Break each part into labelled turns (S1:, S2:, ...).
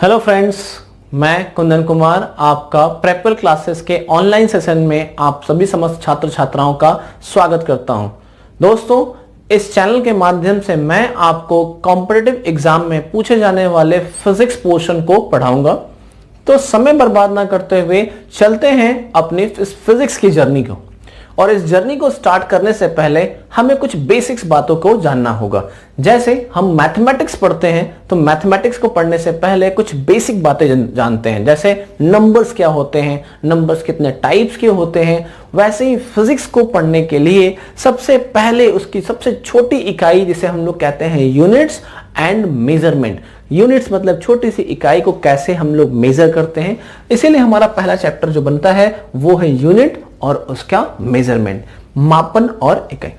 S1: Hello friends, मैं कुंदन कुमार आपका प्रेपल classes के ऑनलाइन सेशन में आप सभी समस्त छात्र छात्राओं का स्वागत करता हूं। दोस्तों, इस चैनल के माध्यम से मैं आपको कॉम्पिटिटिव एग्जाम में पूछे जाने वाले फिजिक्स पोर्शन को पढ़ाऊंगा। तो समय बर्बाद ना करते हुए चलते हैं अपनी इस फिजिक्स की जर्नी को। और इस जर्नी को स्टार्ट करने से पहले हमें कुछ बेसिक्स बातों को जानना होगा। जैसे हम मैथमेटिक्स पढ़ते हैं तो मैथमेटिक्स को पढ़ने से पहले कुछ बेसिक बातें जानते हैं, जैसे नंबर्स क्या होते हैं, नंबर्स कितने टाइप्स के होते हैं। वैसे ही फिजिक्स को पढ़ने के लिए सबसे पहले उसकी सबसे छोटी इकाई जिसे हम लोग कहते हैं यूनिट्स एंड मेजरमेंट। यूनिट्स मतलब छोटी सी इकाई को कैसे हम लोग मेजर करते हैं, इसीलिए हमारा पहला चैप्टर जो बनता है वो है यूनिट और उसका मेजरमेंट, मापन और इकाई।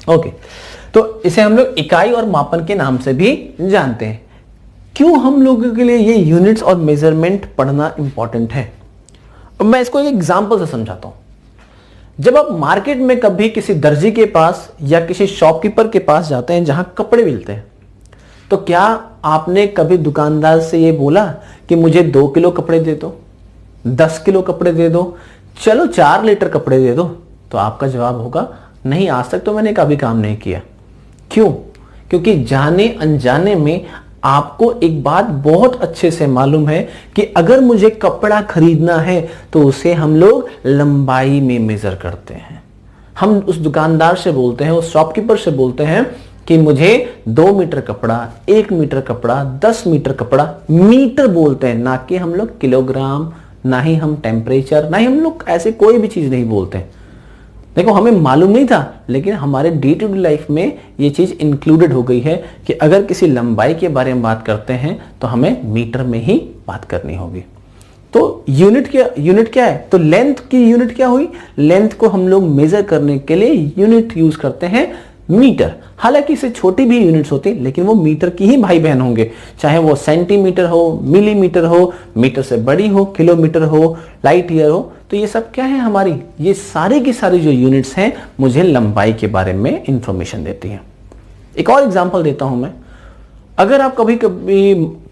S1: ओके, तो इसे हम लोग इकाई और मापन के नाम से भी जानते हैं। क्यों हम लोगों के लिए ये यूनिट्स और मेजरमेंट पढ़ना इंपॉर्टेंट है? मैं इसको एक एग्जांपल से समझाता हूं। जब आप मार्केट में कभी किसी दर्जी के पास या किसी शॉपकीपर के पास जाते हैं जहां कपड़े मिलते हैं, तो क्या आपने कभी दुकानदार से ये बोला कि मुझे 2 किलो कपड़े दे दो, 10 किलो कपड़े दे दो, चलो 4 लीटर कपड़े दे दो? तो आपका जवाब होगा नहीं, आज तक तो मैंने कभी काम नहीं किया। क्यों? क्योंकि जाने अनजाने में आपको एक बात बहुत अच्छे से मालूम है कि अगर मुझे कपड़ा खरीदना है तो उसे हम लोग लंबाई में मेजर करते हैं। हम उस दुकानदार से बोलते हैं, उस शॉपकीपर से बोलते हैं कि मुझे 2 मीटर कपड़ा, 1 मीटर कपड़ा, 10 मीटर कपड़ा, मीटर बोलते हैं, ना कि हम लोग किलोग्राम, ना ही हम टेम्परेचर, ना ही हम लोग ऐसे कोई भी चीज नहीं बोलते। देखो, हमें मालूम नहीं था, लेकिन हमारे डे टू डे लाइफ में ये चीज इंक्लूडेड हो गई है कि अगर किसी लंबाई के बारे में बात करते हैं तो हमें मीटर में ही बात करनी होगी। तो यूनिट क्या है? तो लेंथ की यूनिट क्या हुई? लेंथ को हम लोग मेजर करने के लिए यूनिट यूज करते हैं मीटर। हालांकि इससे छोटी भी यूनिट्स होती है, लेकिन वो मीटर की ही भाई बहन होंगे, चाहे वो सेंटीमीटर हो, मिलीमीटर हो, मीटर से बड़ी हो, किलोमीटर हो, लाइट ईयर हो। तो ये सब क्या है हमारी, ये सारी की सारी जो यूनिट्स हैं मुझे लंबाई के बारे में इंफॉर्मेशन देती हैं। एक और एग्जांपल देता हूं मैं। अगर आप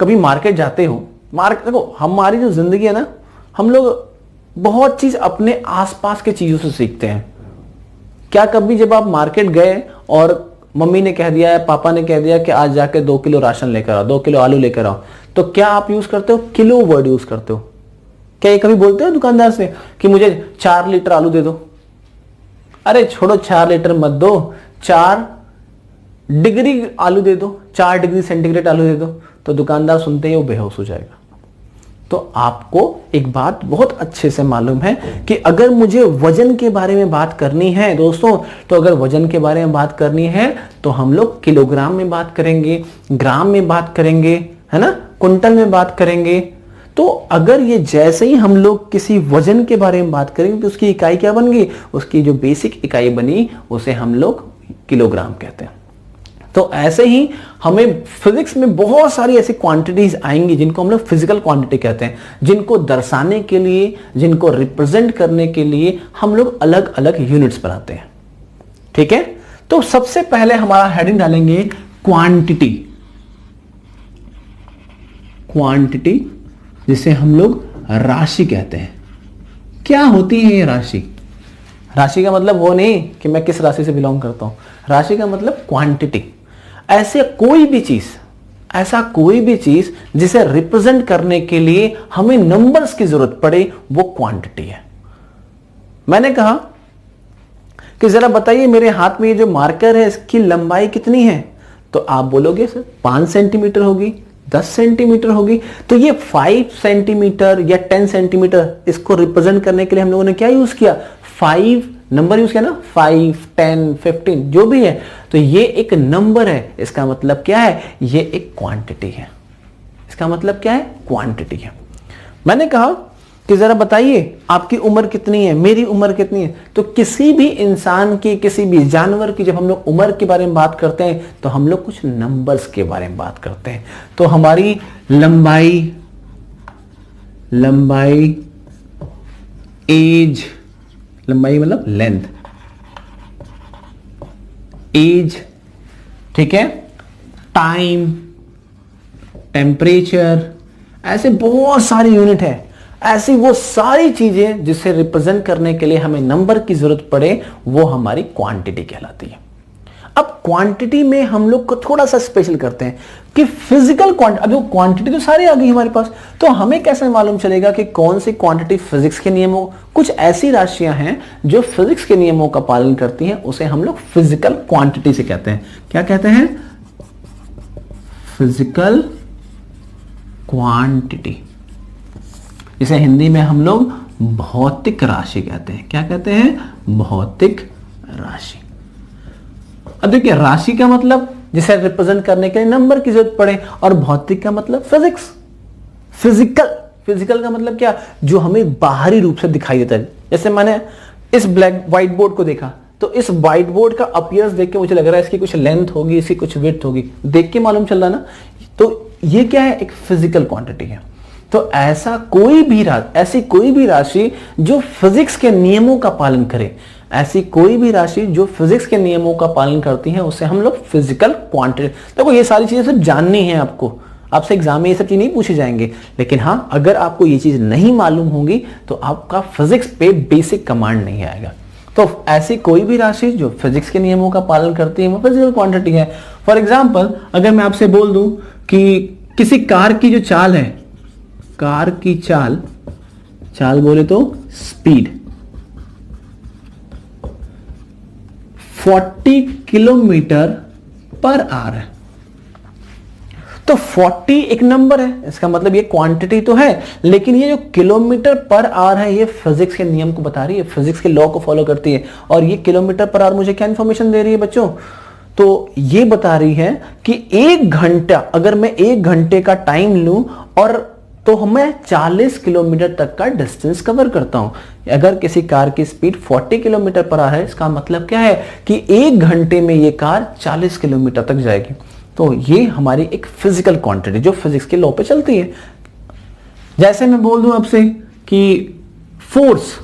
S1: कभी मार्केट जाते हो, देखो हमारी जो जिंदगी है ना, हम लोग बहुत चीज अपने आसपास के चीजों से सीखते हैं। क्या कभी जब आप मार्केट गए और मम्मी ने कह दिया या पापा ने कह दिया कि आज जाके 2 किलो राशन लेकर आओ, 2 किलो आलू लेकर आओ, तो क्या आप यूज करते हो? किलो वर्ड यूज करते हो? क्या ये कभी बोलते हो दुकानदार से कि मुझे 4 लीटर आलू दे दो? अरे छोड़ो, 4 लीटर मत दो, 4 डिग्री आलू दे दो, 4 डिग्री सेंटीग्रेड आलू दे दो। तो दुकानदार सुनते ही वो बेहोश हो जाएगा। तो आपको एक बात बहुत अच्छे से मालूम है कि अगर मुझे वजन के बारे में बात करनी है दोस्तों, तो अगर वजन के बारे में बात करनी है तो हम लोग किलोग्राम में बात करेंगे, ग्राम में बात करेंगे, है ना, कुंटल में बात करेंगे। तो अगर ये जैसे ही हम लोग किसी वजन के बारे में बात करेंगे तो उसकी इकाई क्या बन गई? उसकी जो बेसिक इकाई बनी उसे हम लोग किलोग्राम कहते हैं। तो ऐसे ही हमें फिजिक्स में बहुत सारी ऐसी क्वांटिटीज आएंगी जिनको हम लोग फिजिकल क्वांटिटी कहते हैं, जिनको दर्शाने के लिए, जिनको रिप्रेजेंट करने के लिए हम लोग अलग अलग यूनिट्स बनाते हैं। ठीक है, तो सबसे पहले हमारा हेडिंग डालेंगे क्वांटिटी। क्वांटिटी जिसे हम लोग राशि कहते हैं। क्या होती है ये राशि? राशि का मतलब वो नहीं कि मैं किस राशि से बिलोंग करता हूं। राशि का मतलब क्वांटिटी। ऐसा कोई भी चीज जिसे रिप्रेजेंट करने के लिए हमें नंबर्स की जरूरत पड़े, वो क्वांटिटी है। मैंने कहा कि जरा बताइए मेरे हाथ में ये जो मार्कर है इसकी लंबाई कितनी है? तो आप बोलोगे सर 5 सेंटीमीटर होगी, 10 सेंटीमीटर होगी। तो ये 5 सेंटीमीटर या 10 सेंटीमीटर, इसको रिप्रेजेंट करने के लिए हम लोगों ने क्या यूज किया? 5 नंबर यूज किया ना, 5, 10, 15 जो भी है। तो ये एक नंबर है, इसका मतलब क्या है? ये एक क्वांटिटी है। इसका मतलब क्या है? क्वांटिटी है। मैंने कहा कि जरा बताइए आपकी उम्र कितनी है, मेरी उम्र कितनी है। तो किसी भी इंसान की, किसी भी जानवर की जब हम लोग उम्र के बारे में बात करते हैं तो हम लोग कुछ नंबर्स के बारे में बात करते हैं। तो हमारी लंबाई, एज, लंबाई मतलब लेंथ, एज, ठीक है, टाइम, टेम्परेचर, ऐसे बहुत सारी यूनिट है, ऐसी वो सारी चीजें जिसे रिप्रेजेंट करने के लिए हमें नंबर की जरूरत पड़े, वो हमारी क्वांटिटी कहलाती है। अब क्वांटिटी में हम लोग को थोड़ा सा स्पेशल करते हैं कि फिजिकल क्वांटिटी, अब क्वांटिटी तो सारी आ गई हमारे पास, तो हमें कैसे मालूम चलेगा कि कौन सी क्वांटिटी फिजिक्स के नियमों, कुछ ऐसी राशियां हैं जो फिजिक्स के नियमों का पालन करती हैं, उसे हम लोग फिजिकल क्वांटिटी से कहते हैं। क्या कहते हैं? फिजिकल क्वांटिटी, इसे हिंदी में हम लोग भौतिक राशि कहते हैं। क्या कहते हैं? भौतिक राशि। अब देखिए, राशि का मतलब जिसे रिप्रेजेंट करने के लिए नंबर की जरूरत पड़े, और भौतिक का मतलब फिजिक्स, फिजिकल का मतलब क्या? जो हमें बाहरी रूप से दिखाई देता है। जैसे मैंने इस व्हाइट बोर्ड को देखा, तो इस व्हाइट बोर्ड का अपीयरेंस देख के मुझे लग रहा है इसकी कुछ लेंथ होगी, इसकी कुछ विड्थ होगी, देख के मालूम चल रहा ना। तो ये क्या है? एक फिजिकल क्वांटिटी है। तो ऐसी कोई भी राशि जो फिजिक्स के नियमों का पालन करे, ऐसी कोई भी राशि जो फिजिक्स के नियमों का पालन करती है, उसे हम लोग फिजिकल क्वांटिटी। देखो, ये सारी चीजें सिर्फ जाननी है आपको, आपसे एग्जाम में ये सब चीज नहीं पूछे जाएंगे, लेकिन हाँ, अगर आपको ये चीज नहीं मालूम होगी तो आपका फिजिक्स पे बेसिक कमांड नहीं आएगा। तो ऐसी कोई भी राशि जो फिजिक्स के नियमों का पालन करती है, वो फिजिकल क्वांटिटी है। फॉर एग्जाम्पल, अगर मैं आपसे बोल दूं कि किसी कार की जो चाल है, कार की चाल बोले तो स्पीड 40 किलोमीटर पर आवर है, तो 40 एक नंबर है, इसका मतलब ये क्वांटिटी तो है, लेकिन ये जो किलोमीटर पर आवर है, ये फिजिक्स के नियम को बता रही है, फिजिक्स के लॉ को फॉलो करती है। और ये किलोमीटर पर आवर मुझे क्या इंफॉर्मेशन दे रही है बच्चों? तो ये बता रही है कि 1 घंटा, अगर मैं 1 घंटे का टाइम लूं और तो मैं 40 किलोमीटर तक का डिस्टेंस कवर करता हूं। अगर किसी कार की स्पीड 40 किलोमीटर पर आवर है, इसका मतलब क्या है कि 1 घंटे में ये कार 40 किलोमीटर तक जाएगी। तो ये हमारी एक फिजिकल क्वांटिटी जो फिजिक्स के लॉ पे चलती है। जैसे मैं बोल दूं आपसे कि फोर्स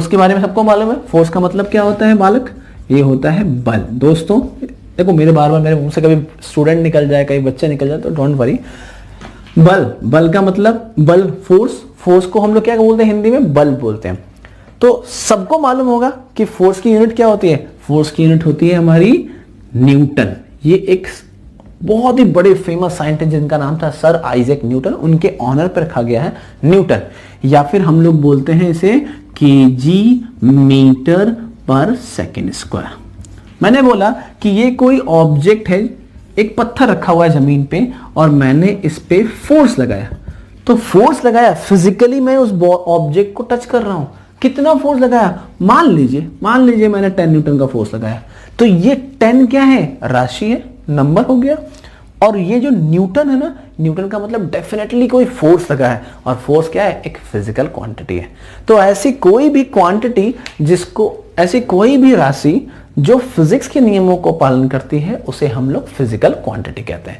S1: के बारे में सबको मालूम है। फोर्स का मतलब क्या होता है बालक? ये होता है बल। दोस्तों देखो, मेरे मुंह से कभी स्टूडेंट निकल जाए, कहीं बच्चे निकल जाए, तो डोंट वरी। बल का मतलब बल, फोर्स को हम लोग क्या बोलते हैं हिंदी में? बल बोलते हैं। तो सबको मालूम होगा कि फोर्स की यूनिट क्या होती है? फोर्स की यूनिट होती है हमारी न्यूटन। ये एक बहुत ही बड़े फेमस साइंटिस्ट जिनका नाम था सर आइजैक न्यूटन, उनके ऑनर पर रखा गया है न्यूटन, या फिर हम लोग बोलते हैं इसे केजी मीटर पर सेकेंड स्क्वायर। मैंने बोला कि ये कोई ऑब्जेक्ट है, एक पत्थर रखा हुआ है जमीन पे, और मैंने इस पे फोर्स लगाया, तो फोर्स लगाया, फिजिकली मैं उस ऑब्जेक्ट को टच कर रहा हूं। कितना फोर्स लगाया? मान लीजिए मैंने 10 न्यूटन का फोर्स लगाया, तो ये 10 क्या है? राशि है, नंबर हो गया। और ये जो न्यूटन है ना, न्यूटन का मतलब डेफिनेटली कोई फोर्स लगा है, और फोर्स क्या है? एक फिजिकल क्वांटिटी है। तो ऐसी कोई भी क्वांटिटी ऐसी कोई भी राशि जो फिजिक्स के नियमों को पालन करती है, उसे हम लोग फिजिकल क्वांटिटी कहते हैं।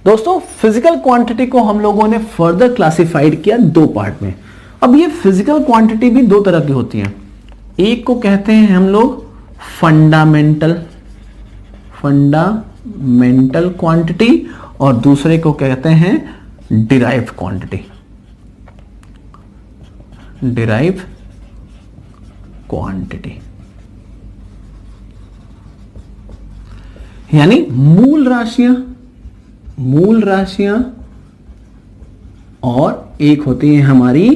S1: दोस्तों, फिजिकल क्वांटिटी को हम लोगों ने फर्दर क्लासिफाइड किया 2 पार्ट में। अब ये फिजिकल क्वांटिटी भी 2 तरह की होती हैं। एक को कहते हैं हम लोग फंडामेंटल क्वांटिटी, और दूसरे को कहते हैं डिराइव्ड क्वांटिटी। यानी मूल राशियां और एक होती है हमारी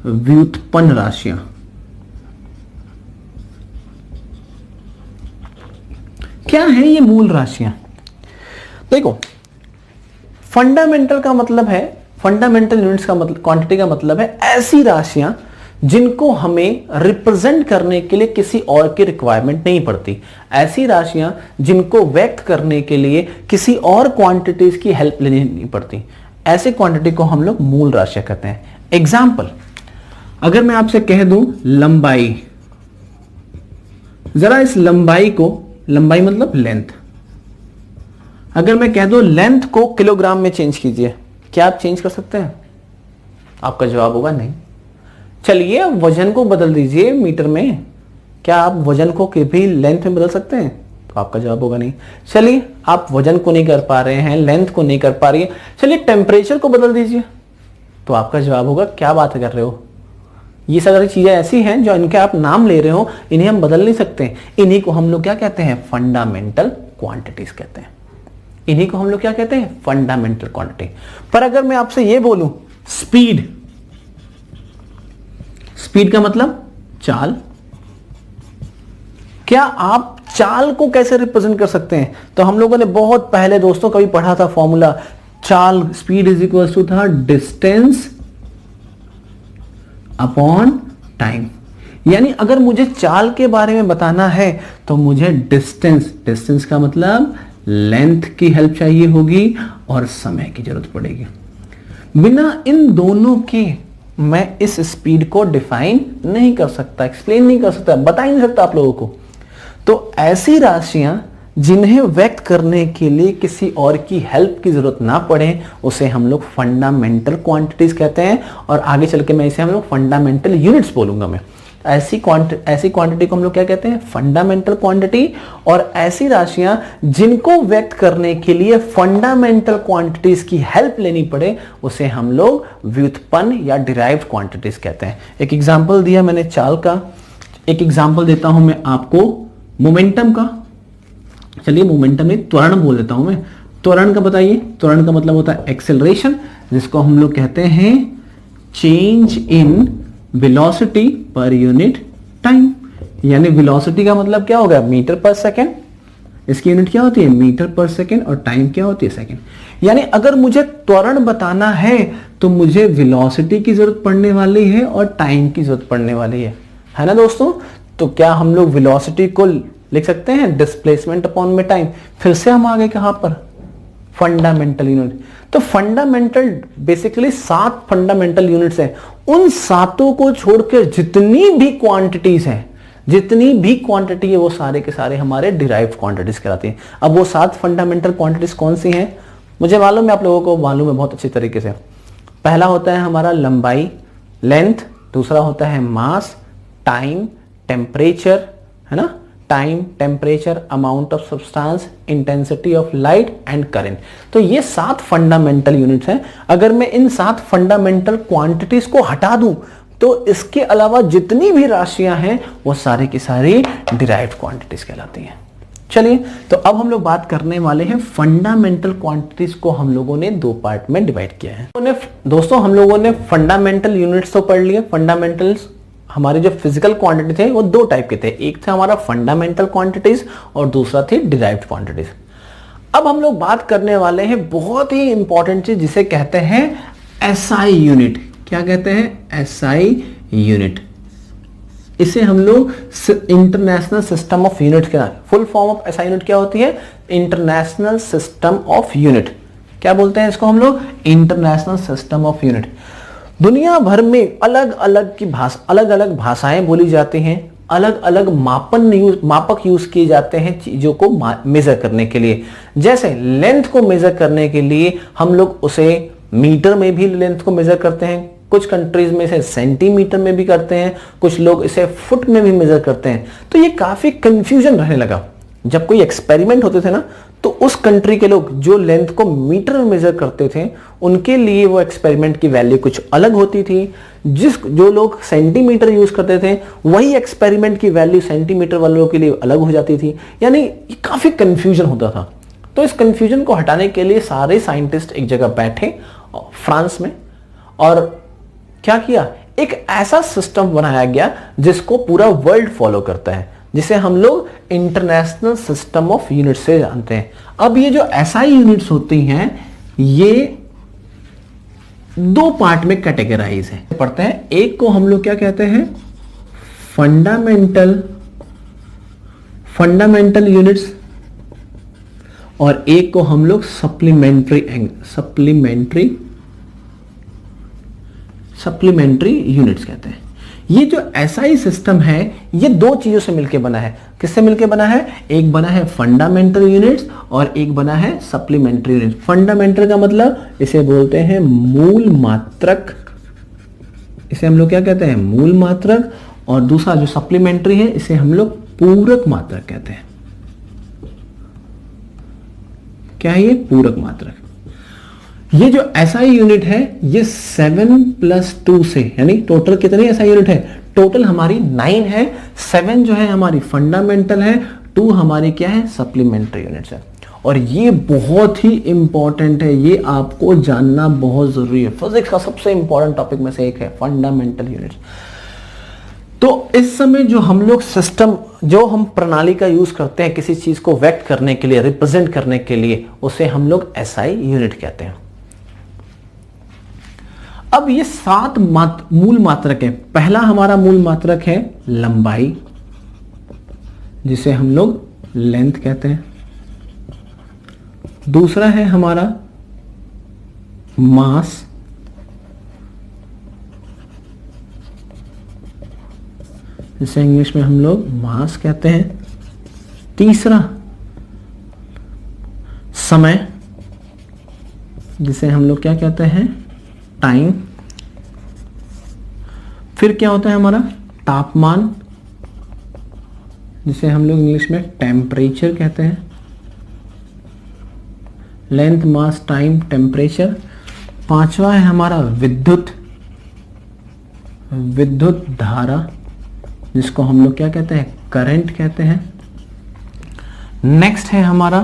S1: व्युत्पन्न राशियां। क्या है ये मूल राशियां? देखो, फंडामेंटल यूनिट्स का मतलब, क्वांटिटी का मतलब है ऐसी राशियां जिनको हमें रिप्रेजेंट करने के लिए किसी और की रिक्वायरमेंट नहीं पड़ती, ऐसी राशियां जिनको व्यक्त करने के लिए किसी और क्वांटिटीज की हेल्प लेनी नहीं पड़ती, ऐसे क्वांटिटी को हम लोग मूल राशियां कहते हैं। एग्जाम्पल, अगर मैं आपसे कह दूं लंबाई, जरा इस लंबाई मतलब लेंथ, अगर मैं कह दूं लेंथ को किलोग्राम में चेंज कीजिए, क्या आप चेंज कर सकते हैं? आपका जवाब होगा नहीं। चलिए वजन को बदल दीजिए मीटर में, क्या आप वजन को भी लेंथ में बदल सकते हैं? तो आपका जवाब होगा नहीं। चलिए, आप वजन को नहीं कर पा रहे हैं, लेंथ को नहीं कर पा रही है, चलिए टेम्परेचर को बदल दीजिए, तो आपका जवाब होगा क्या बात कर रहे हो। ये सारी चीजें ऐसी हैं जो इनके आप नाम ले रहे हो, इन्हें हम बदल नहीं सकते। इन्हीं को हम लोग क्या कहते हैं, फंडामेंटल क्वांटिटीज कहते हैं। इन्हीं को हम लोग क्या कहते हैं, फंडामेंटल क्वांटिटी। पर अगर मैं आपसे ये बोलूं स्पीड, स्पीड का मतलब चाल, क्या आप चाल को कैसे रिप्रेजेंट कर सकते हैं? तो हम लोगों ने बहुत पहले दोस्तों कभी पढ़ा था फॉर्मूला, चाल स्पीड इज इक्वल टू था डिस्टेंस अपॉन टाइम। यानी अगर मुझे चाल के बारे में बताना है तो मुझे डिस्टेंस, डिस्टेंस का मतलब लेंथ की हेल्प चाहिए होगी और समय की जरूरत पड़ेगी। बिना इन दोनों के मैं इस स्पीड को डिफाइन नहीं कर सकता, एक्सप्लेन नहीं कर सकता, बता ही नहीं सकता आप लोगों को। तो ऐसी राशियां जिन्हें व्यक्त करने के लिए किसी और की हेल्प की जरूरत ना पड़े, उसे हम लोग फंडामेंटल क्वांटिटीज कहते हैं। और आगे चल के मैं इसे हम लोग फंडामेंटल यूनिट्स बोलूंगा मैं। ऐसी क्वांटिटी को हम लोग क्या कहते हैं, फंडामेंटल क्वांटिटी। और ऐसी राशियां जिनको व्यक्त करने के लिए फंडामेंटल क्वांटिटीज की हेल्प लेनी पड़े, उसे हम लोग व्युत्पन्न या डिराइव्ड क्वांटिटीज कहते हैं। एक एग्जांपल दिया मैंने चाल का, एक एग्जांपल देता हूं मैं आपको मोमेंटम का। चलिए मोमेंटम में त्वरण बोल देता हूं मैं। त्वरण का बताइए, त्वरण का मतलब होता है एक्सेलरेशन, जिसको हम लोग कहते हैं change in velocity per unit time. यानी वेलोसिटी का मतलब क्या होगा, मीटर पर सेकेंड, इसकी यूनिट क्या होती है, मीटर पर सेकेंड, और टाइम क्या होती है, सेकेंड। यानी अगर मुझे त्वरण बताना है तो मुझे वेलोसिटी की जरूरत पड़ने वाली है और टाइम की जरूरत पड़ने वाली है ना दोस्तों। तो क्या हम लोग वेलोसिटी को लिख सकते हैं डिस्प्लेसमेंट अपॉन में टाइम। फिर से हम आ गए कहां पर, फंडामेंटल यूनिट। तो फंडामेंटल बेसिकली 7 फंडामेंटल यूनिट्स हैं। उन 7 को छोड़कर जितनी भी क्वांटिटीज हैं, जितनी भी क्वांटिटी है, वो सारे के सारे हमारे डिराइव्ड क्वांटिटीज कहलाती हैं। अब वो 7 फंडामेंटल क्वांटिटीज कौन सी हैं, मुझे मालूम है, आप लोगों को मालूम है बहुत अच्छी तरीके से। पहला होता है हमारा लंबाई, लेंथ। दूसरा होता है मास, टाइम, टेम्परेचर, है ना, time, temperature, amount of substance, intensity of light and current. तो ये 7 फंडामेंटल यूनिट्स हैं। अगर मैं इन 7 फंडामेंटल क्वांटिटीज को हटा दूं तो इसके अलावा जितनी भी राशियां हैं वो सारी की सारी डिराइव्ड क्वांटिटीज कहलाती हैं। चलिए, तो अब हम लोग बात करने वाले हैं फंडामेंटल क्वांटिटीज को हम लोगों ने 2 पार्ट में डिवाइड किया है। दोस्तों हम लोगों ने फंडामेंटल यूनिट्स तो पढ़ लिए। फंडामेंटल्स हमारे जो फिजिकल क्वांटिटी थे वो 2 टाइप के थे, एक था हमारा फंडामेंटल क्वांटिटीज और दूसरा थी डिराइव्ड क्वांटिटीज। अब हम लोग बात करने वाले हैं बहुत ही इंपॉर्टेंट चीज जिसे कहते हैं एसआई यूनिट। क्या कहते हैं, एसआई यूनिट। इसे हम लोग इंटरनेशनल सिस्टम ऑफ यूनिट के, full form of SI unit क्या होती है, इंटरनेशनल सिस्टम ऑफ यूनिट। क्या बोलते हैं इसको हम लोग, इंटरनेशनल सिस्टम ऑफ यूनिट। दुनिया भर में अलग अलग भाषाएं बोली जाती हैं, अलग अलग मापक यूज किए जाते हैं चीजों को मेजर करने के लिए। जैसे लेंथ को मेजर करने के लिए हम लोग उसे मीटर में भी लेंथ को मेजर करते हैं, कुछ कंट्रीज में इसे सेंटीमीटर में भी करते हैं, कुछ लोग इसे फुट में भी मेजर करते हैं। तो ये काफी कंफ्यूजन रहने लगा। जब कोई एक्सपेरिमेंट होते थे ना, तो उस कंट्री के लोग जो लेंथ को मीटर में मेजर करते थे उनके लिए वो एक्सपेरिमेंट की वैल्यू कुछ अलग होती थी। जो लोग सेंटीमीटर यूज करते थे वही एक्सपेरिमेंट की वैल्यू सेंटीमीटर वालों के लिए अलग हो जाती थी। यानी ये काफी कंफ्यूजन होता था। तो इस कंफ्यूजन को हटाने के लिए सारे साइंटिस्ट एक जगह बैठे फ्रांस में, और क्या किया, एक ऐसा सिस्टम बनाया गया जिसको पूरा वर्ल्ड फॉलो करता है, जिसे हम लोग इंटरनेशनल सिस्टम ऑफ यूनिट से जानते हैं। अब ये जो एसआई यूनिट्स होती हैं ये 2 पार्ट में कैटेगराइज है, पढ़ते हैं। एक को हम लोग क्या कहते हैं, फंडामेंटल यूनिट्स, और एक को हम लोग सप्लीमेंट्री यूनिट्स कहते हैं। ये जो एसआई सिस्टम है ये 2 चीजों से मिलकर बना है। किससे मिलकर बना है, एक बना है फंडामेंटल यूनिट्स और एक बना है सप्लीमेंट्री यूनिट्स। फंडामेंटल का मतलब इसे बोलते हैं मूल मात्रक, इसे हम लोग क्या कहते हैं, मूल मात्रक। और दूसरा जो सप्लीमेंट्री है इसे हम लोग पूरक मात्रक कहते हैं। क्या है ये? पूरक मात्रक। ये जो SI यूनिट है ये 7+2 से, यानी टोटल कितनी SI यूनिट है? टोटल हमारी 9 है। 7 जो है हमारी फंडामेंटल है, 2 हमारी क्या है? सप्लीमेंट्री यूनिट्स है। और ये बहुत ही इंपॉर्टेंट है, ये आपको जानना बहुत जरूरी है। फिजिक्स का सबसे इंपॉर्टेंट टॉपिक में से एक है फंडामेंटल यूनिट्स। तो इस समय जो हम लोग सिस्टम, जो हम प्रणाली का यूज करते हैं किसी चीज को व्यक्त करने के लिए, रिप्रेजेंट करने के लिए, उसे हम लोग SI यूनिट कहते हैं। अब ये 7 मूल मात्रक है। पहला हमारा मूल मात्रक है लंबाई, जिसे हम लोग लेंथ कहते हैं। दूसरा है हमारा मास, जिसे इंग्लिश में हम लोग मास कहते हैं। तीसरा समय, जिसे हम लोग क्या कहते हैं? टाइम। फिर क्या होता है हमारा? तापमान, जिसे हम लोग इंग्लिश में टेम्परेचर कहते हैं। लेंथ, मास, टाइम, टेम्परेचर। पांचवा है हमारा विद्युत धारा, जिसको हम लोग क्या कहते हैं? करंट कहते हैं। नेक्स्ट है हमारा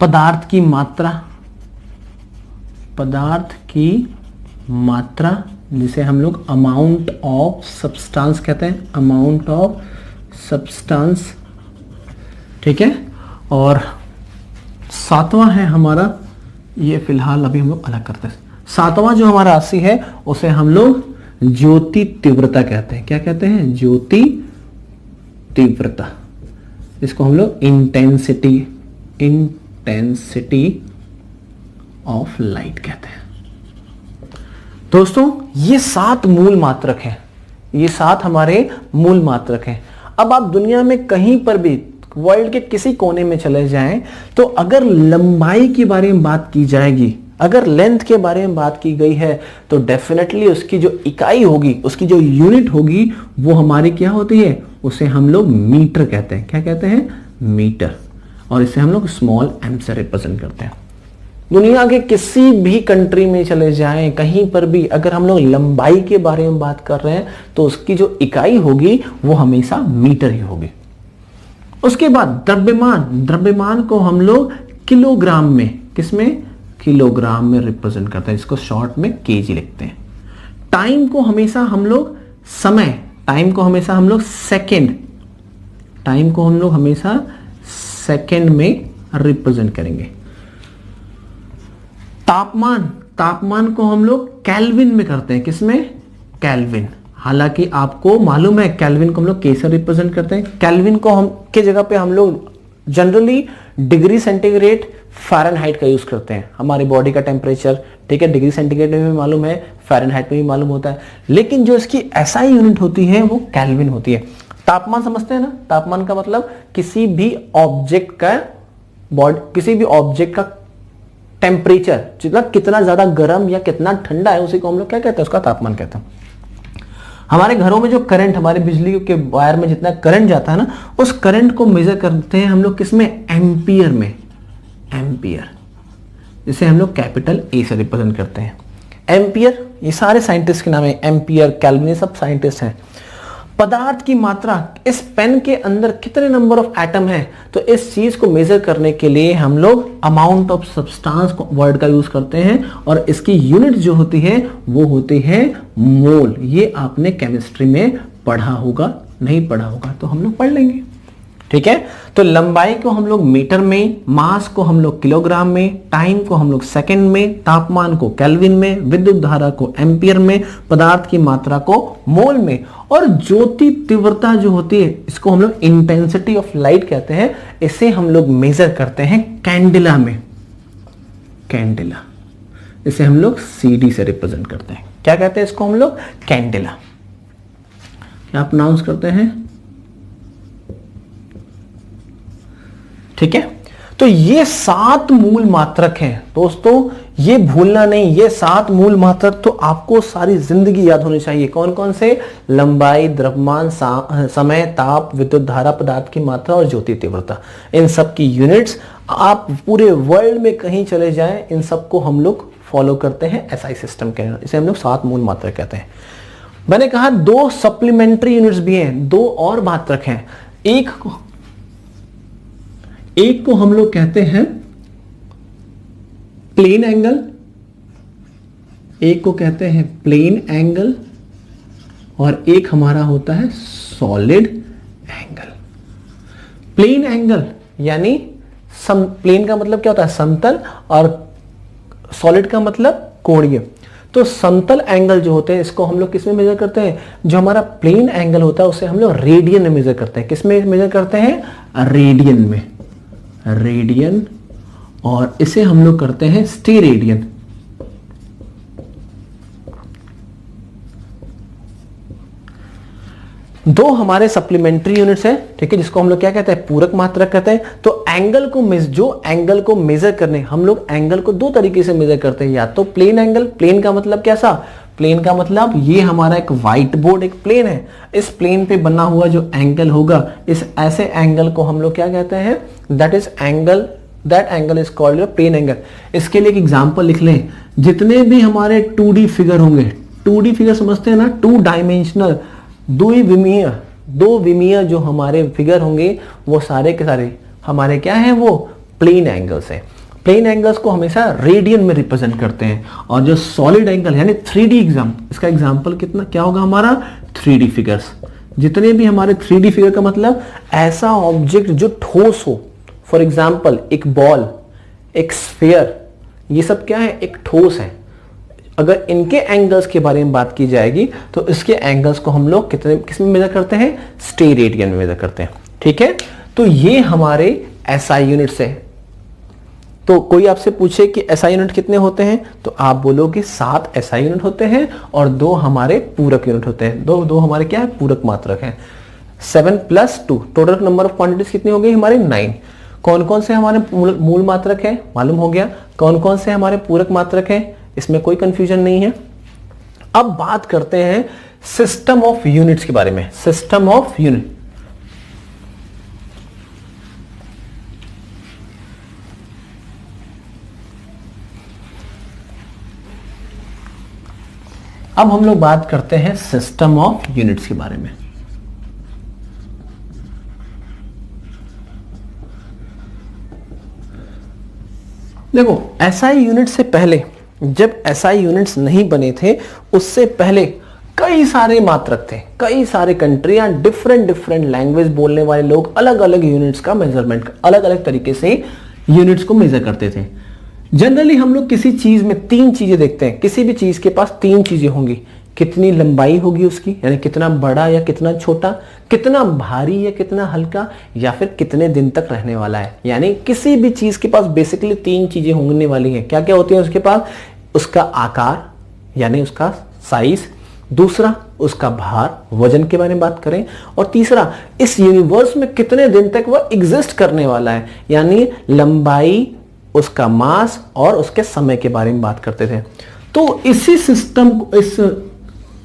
S1: पदार्थ की मात्रा, जिसे हम लोग अमाउंट ऑफ सब्सटेंस कहते हैं। अमाउंट ऑफ सब्सटेंस, ठीक है। और सातवां है हमारा, ये फिलहाल अभी हम लोग अलग करते हैं। सातवां जो हमारा राशि है उसे हम लोग ज्योति तीव्रता कहते हैं। क्या कहते हैं? ज्योति तीव्रता। इसको हम लोग इंटेंसिटी ऑफ लाइट कहते हैं। दोस्तों ये 7 मूल मात्रक हैं, ये 7 हमारे मूल मात्रक हैं। अब आप दुनिया में कहीं पर भी, वर्ल्ड के किसी कोने में चले जाएं, तो अगर लंबाई के बारे में बात की जाएगी, अगर लेंथ के बारे में बात की गई है, तो डेफिनेटली उसकी जो इकाई होगी, उसकी जो यूनिट होगी, वो हमारी क्या होती है? उसे हम लोग मीटर कहते हैं। क्या कहते हैं? मीटर। और इसे हम लोग स्मॉल m से रिप्रेजेंट करते हैं। दुनिया के किसी भी कंट्री में चले जाएं, कहीं पर भी अगर हम लोग लंबाई के बारे में बात कर रहे हैं, तो उसकी जो इकाई होगी वो हमेशा मीटर ही होगी। उसके बाद द्रव्यमान को हम लोग किलोग्राम में, किसमें? किलोग्राम में रिप्रेजेंट करते हैं, इसको शॉर्ट में केजी लिखते हैं। टाइम को हमेशा हम लोग सेकंड में रिप्रेजेंट करेंगे। तापमान को हम लोग केल्विन में करते हैं। किसमें? केल्विन। हालांकि आपको मालूम है केल्विन को हम लोग कैसे रिप्रेजेंट करते हैं? केल्विन को हम के जगह पे हम लोग जनरली डिग्री सेंटीग्रेड, फ़ारेनहाइट का यूज करते हैं। हमारी बॉडी का टेम्परेचर, ठीक है, डिग्री सेंटीग्रेड में भी मालूम है, फ़ारेनहाइट में भी मालूम होता है, लेकिन जो इसकी SI यूनिट होती है वो केल्विन होती है। तापमान समझते हैं ना? तापमान का मतलब किसी भी ऑब्जेक्ट का टेम्परेचर, कितना ज्यादा गर्म या कितना ठंडा है, उसी को हम लोग क्या कहते हैं? उसका तापमान कहते हैं। हमारे घरों में जो करंट, हमारे बिजली के वायर में जितना करंट जाता है ना, उस करंट को मेजर करते हैं हम लोग किसमें? एम्पियर में। एम्पियर, जिसे हम लोग कैपिटल A से रिप्रेजेंट करते हैं। एम्पियर, ये सारे साइंटिस्ट के नाम है। एम्पियर, केल्विन, सब साइंटिस्ट हैं। पदार्थ की मात्रा, इस पेन के अंदर कितने नंबर ऑफ एटम है, तो इस चीज को मेजर करने के लिए हम लोग अमाउंट ऑफ सब्सटेंस वर्ड का यूज करते हैं, और इसकी यूनिट जो होती है वो होती है मोल। ये आपने केमिस्ट्री में पढ़ा होगा, नहीं पढ़ा होगा तो हम लोग पढ़ लेंगे, ठीक है। तो लंबाई को हम लोग मीटर में, मास को हम लोग किलोग्राम में, टाइम को हम लोग सेकंड में, तापमान को केल्विन में, विद्युत धारा को एम्पियर में, पदार्थ की मात्रा को मोल में, और ज्योति तीव्रता जो होती है इसको हम लोग इंटेंसिटी ऑफ लाइट कहते हैं। इसे हम लोग मेजर करते हैं कैंडिला में। कैंडिला, इसे हम लोग CD से रिप्रेजेंट करते हैं। क्या कहते हैं इसको हम लोग? कैंडिला। क्या प्रोनाउंस करते हैं? ठीक है। तो ये 7 मूल मात्रक हैं दोस्तों, ये भूलना नहीं, ये 7 मूल मात्रक तो आपको सारी जिंदगी याद होनी चाहिए। कौन कौन से? लंबाई, द्रव्यमान, समय, ताप, विद्युत धारा, पदार्थ की मात्रा और ज्योति तीव्रता। इन सब की यूनिट्स आप पूरे वर्ल्ड में कहीं चले जाएं, इन सबको हम लोग फॉलो करते हैं एसआई सिस्टम के, इसे हम लोग 7 मूल मात्रक कहते हैं। मैंने कहा 2 सप्लीमेंट्री यूनिट्स भी हैं, 2 और मात्रक हैं। एक को हम लोग कहते हैं प्लेन एंगल, एक को कहते हैं प्लेन एंगल, और एक हमारा होता है सॉलिड एंगल। प्लेन एंगल यानी प्लेन का मतलब क्या होता है? समतल, और सॉलिड का मतलब कोणीय। तो समतल एंगल जो होते हैं इसको हम लोग किस में मेजर करते हैं? जो हमारा प्लेन एंगल होता है उसे हम लोग रेडियन में मेजर करते हैं। किस में मेजर करते हैं? रेडियन में, रेडियन, और इसे हम लोग करते हैं स्टेरेडियन। दो हमारे सप्लीमेंट्री यूनिट्स है, ठीक है, जिसको हम लोग क्या कहते हैं? पूरक मात्रक कहते हैं। तो एंगल को जो एंगल को मेजर करने, हम लोग एंगल को 2 तरीके से मेजर करते हैं। या तो प्लेन एंगल, प्लेन का मतलब कैसा? प्लेन का मतलब ये हमारा एक व्हाइट बोर्ड एक प्लेन है, इस प्लेन पे बना हुआ जो एंगल होगा, इस ऐसे एंगल को हम लोग क्या कहते हैं? That angle is called your plane angle. इसके लिए एक एग्जांपल लिख लें। जितने भी हमारे 2D फिगर होंगे, 2D फिगर समझते हैं ना, 2 डायमेंशनल, दो विमीय जो हमारे फिगर होंगे वो सारे के सारे हमारे क्या है? वो प्लेन एंगल्स है। प्लेन एंगल्स को हमेशा रेडियन में रिप्रेजेंट करते हैं। और जो सॉलिड एंगल यानी 3D इसका एग्जांपल कितना क्या होगा हमारा? 3D figures. जितने भी हमारे 3D फिगर का मतलब ऐसा ऑब्जेक्ट जो ठोस हो। फॉर एग्जाम्पल एक बॉल, एक स्फीयर, ये सब क्या है? एक ठोस है। अगर इनके एंगल्स के बारे में बात की जाएगी तो इसके एंगल्स को हम लोग किस में मेजर करते हैं? स्टेरेडियन में मेजर करते हैं, ठीक है। तो ये हमारे एसआई यूनिट्स है। तो कोई आपसे पूछे कि एसआई यूनिट कितने होते हैं, तो आप बोलोगे 7 एसआई यूनिट होते हैं और 2 हमारे पूरक यूनिट होते हैं। दो हमारे क्या है? पूरक मात्रक हैं। 7 + 2 टोटल नंबर ऑफ क्वांटिटीज कितनी हो गई हमारे? 9। कौन कौन से हमारे मूल मात्रक है? मालूम हो गया। कौन कौन से हमारे पूरक मात्रक है? इसमें कोई कंफ्यूजन नहीं है। अब बात करते हैं सिस्टम ऑफ यूनिट्स के बारे में। सिस्टम ऑफ यूनिट, अब हम लोग बात करते हैं सिस्टम ऑफ यूनिट्स के बारे में। देखो, एसआई यूनिट से पहले, जब एसआई यूनिट्स नहीं बने थे उससे पहले कई सारे मात्रक थे, कई सारे कंट्रियां, डिफरेंट लैंग्वेज बोलने वाले लोग अलग अलग यूनिट्स का मेजरमेंट, अलग अलग तरीके से यूनिट्स को मेजर करते थे। जनरली हम लोग किसी चीज में 3 चीजें देखते हैं। किसी भी चीज के पास 3 चीजें होंगी। कितनी लंबाई होगी उसकी, यानी कितना बड़ा या कितना छोटा, कितना भारी या कितना हल्का, या फिर कितने दिन तक रहने वाला है। यानी किसी भी चीज के पास बेसिकली 3 चीजें होने वाली हैं। क्या क्या होती हैं उसके पास? उसका आकार यानी उसका साइज, दूसरा उसका भार, वजन के बारे में बात करें, और तीसरा इस यूनिवर्स में कितने दिन तक वह एग्जिस्ट करने वाला है, यानी लंबाई, उसका मास और उसके समय के बारे में बात करते थे। तो इसी सिस्टम को, इस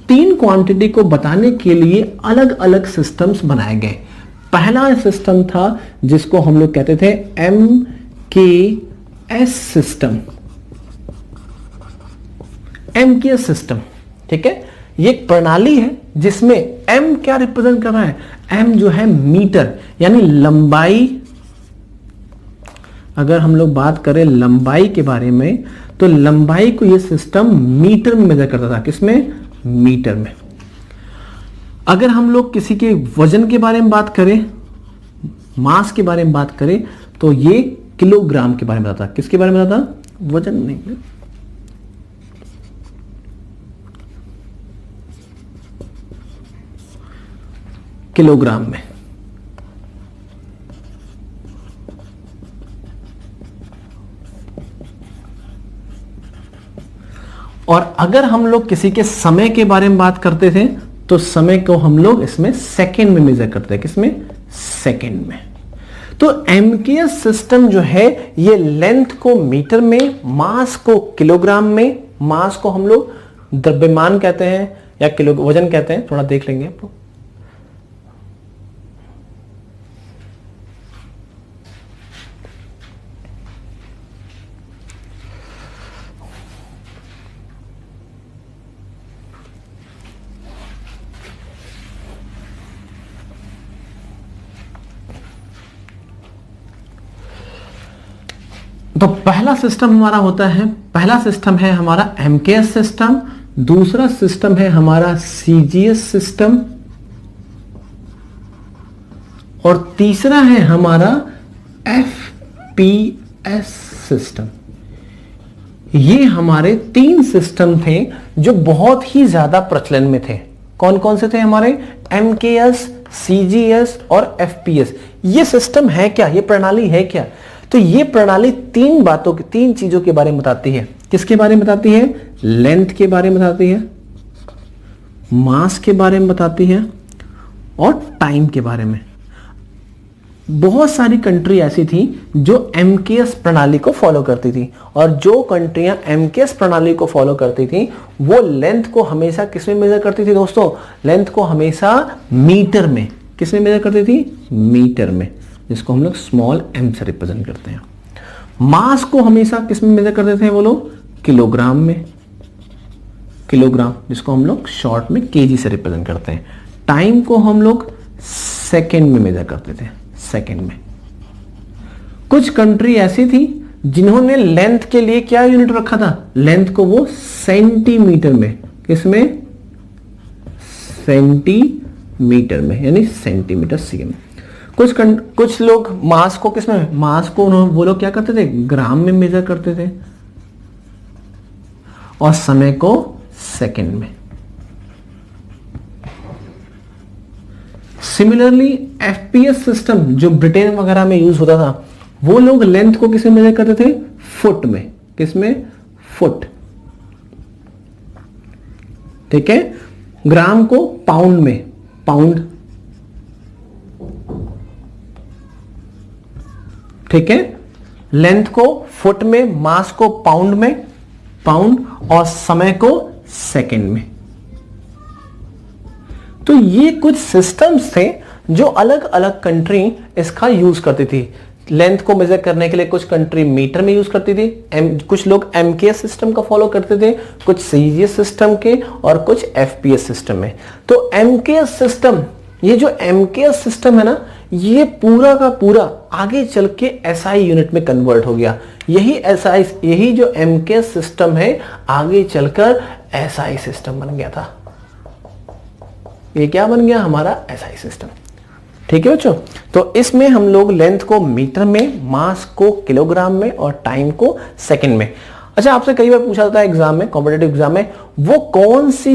S1: 3 क्वांटिटी को बताने के लिए अलग अलग सिस्टम्स बनाए गए। पहला सिस्टम था जिसको हम लोग कहते थे MKS सिस्टम। MKS सिस्टम, ठीक है, ये एक प्रणाली है जिसमें M क्या रिप्रेजेंट कर रहा है? M जो है मीटर, यानी लंबाई। अगर हम लोग बात करें लंबाई के बारे में, तो लंबाई को ये सिस्टम मीटर में मेजर करता था। किसमें? मीटर में। अगर हम लोग किसी के वजन के बारे में बात करें, मास के बारे में बात करें, तो ये किलोग्राम के बारे में बताता। किसके बारे में बताता? वजन नहीं, किलोग्राम में। और अगर हम लोग किसी के समय के बारे में बात करते थे तो समय को हम लोग इसमें सेकंड में मेजर करते हैं। किसमें? सेकंड में। तो एमकेएस सिस्टम जो है ये लेंथ को मीटर में, मास को किलोग्राम में, मास को हम लोग द्रव्यमान कहते हैं या किलो वजन कहते हैं, थोड़ा देख लेंगे आपको। तो पहला सिस्टम हमारा होता है, पहला सिस्टम है हमारा एमकेएस सिस्टम, दूसरा सिस्टम है हमारा सीजीएस सिस्टम, और तीसरा है हमारा एफपीएस सिस्टम। ये हमारे 3 सिस्टम थे जो बहुत ही ज्यादा प्रचलन में थे। कौन कौन से थे हमारे? एमकेएस, सीजीएस और एफपीएस। ये सिस्टम है क्या, ये प्रणाली है क्या? तो ये प्रणाली 3 चीजों के बारे में बताती है। किसके बारे में बताती है? लेंथ के बारे में बताती है, मास के बारे में बताती है और टाइम के बारे में। बहुत सारी कंट्री ऐसी थी जो एमकेएस प्रणाली को फॉलो करती थी, और जो कंट्रियां एमकेएस प्रणाली को फॉलो करती थी वो लेंथ को हमेशा किस में मेजर करती थी दोस्तों? लेंथ को हमेशा मीटर में। किस में मेजर करती थी? मीटर में, जिसको हम लोग स्मॉल m से रिप्रेजेंट करते हैं। मास को हमेशा किस में मेजर करते थे वो लोग? किलोग्राम में, किलोग्राम, जिसको हम लोग शॉर्ट में केजी से रिप्रेजेंट करते हैं। टाइम को हम लोग सेकंड में मेजर करते थे, सेकंड में। कुछ कंट्री ऐसी थी जिन्होंने लेंथ के लिए क्या यूनिट रखा था? लेंथ को वो सेंटीमीटर में, किसमें? सेंटीमीटर में, यानी सेंटीमीटर सीएम। कुछ लोग मास को किसमें? मास को वो लोग क्या करते थे? ग्राम में मेजर करते थे, और समय को सेकंड में। सिमिलरली एफपीएस सिस्टम जो ब्रिटेन वगैरह में यूज होता था, वो लोग लेंथ को किसमें मेजर करते थे? फुट में। किसमें? फुट। ठीक है। ग्राम को पाउंड में, पाउंड। ठीक है। लेंथ को फुट में, मास को पाउंड में, पाउंड, और समय को सेकंड में। तो ये कुछ सिस्टम्स थे जो अलग अलग कंट्री इसका यूज करती थी। लेंथ को मेजर करने के लिए कुछ कंट्री मीटर में यूज करती थी, कुछ लोग एमकेएस सिस्टम का फॉलो करते थे, कुछ सीजीएस सिस्टम के, और कुछ एफपीएस सिस्टम में। तो एमकेएस सिस्टम, ये जो एमकेएस सिस्टम है ना, ये पूरा का पूरा आगे चल के एसआई यूनिट में कन्वर्ट हो गया। यही जो एमकेएस सिस्टम है आगे चलकर एसआई सिस्टम बन गया था। ये क्या बन गया? हमारा एसआई सिस्टम। ठीक है बच्चों। तो इसमें हम लोग लेंथ को मीटर में, मास को किलोग्राम में, और टाइम को सेकंड में। अच्छा, आपसे कई बार पूछा जाता है एग्जाम में, कॉम्पिटिटिव एग्जाम में, वो कौन सी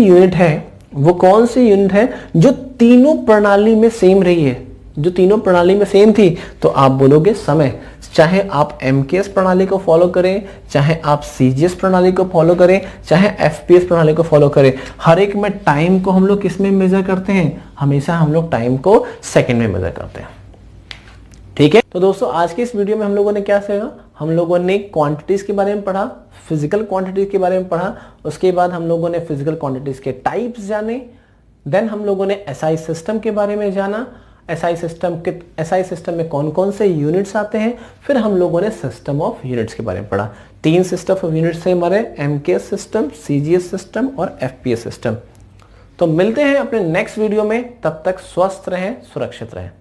S1: यूनिट है जो तीनों प्रणाली में सेम रही है, जो तीनों प्रणाली में सेम थी? तो आप बोलोगे समय। चाहे आप एमकेएस प्रणाली को फॉलो करें, चाहे आप सीजीएस प्रणाली को फॉलो करें, चाहे एफपीएस प्रणाली को फॉलो करें, हर एक में टाइम को हम लोग किस में मेजर करते हैं? हमेशा हम लोग टाइम को सेकंड में मेजर करते हैं। ठीक है। तो दोस्तों, आज की इस वीडियो में हम लोगों ने क्या सीखा? हम लोगों ने क्वांटिटीज के बारे में पढ़ा, फिजिकल क्वांटिटीज के बारे में पढ़ा, उसके बाद हम लोगों ने फिजिकल क्वांटिटीज के टाइप्स जाने, देन हम लोगों ने एसआई सिस्टम के बारे में जाना, एसआई सिस्टम में कौन कौन से यूनिट्स आते हैं, फिर हम लोगों ने सिस्टम ऑफ यूनिट्स के बारे में पढ़ा। 3 सिस्टम ऑफ यूनिट्स थे हमारे, एमकेएस सिस्टम, सीजीएस सिस्टम और एफपीएस सिस्टम। तो मिलते हैं अपने नेक्स्ट वीडियो में, तब तक स्वस्थ रहें, सुरक्षित रहें।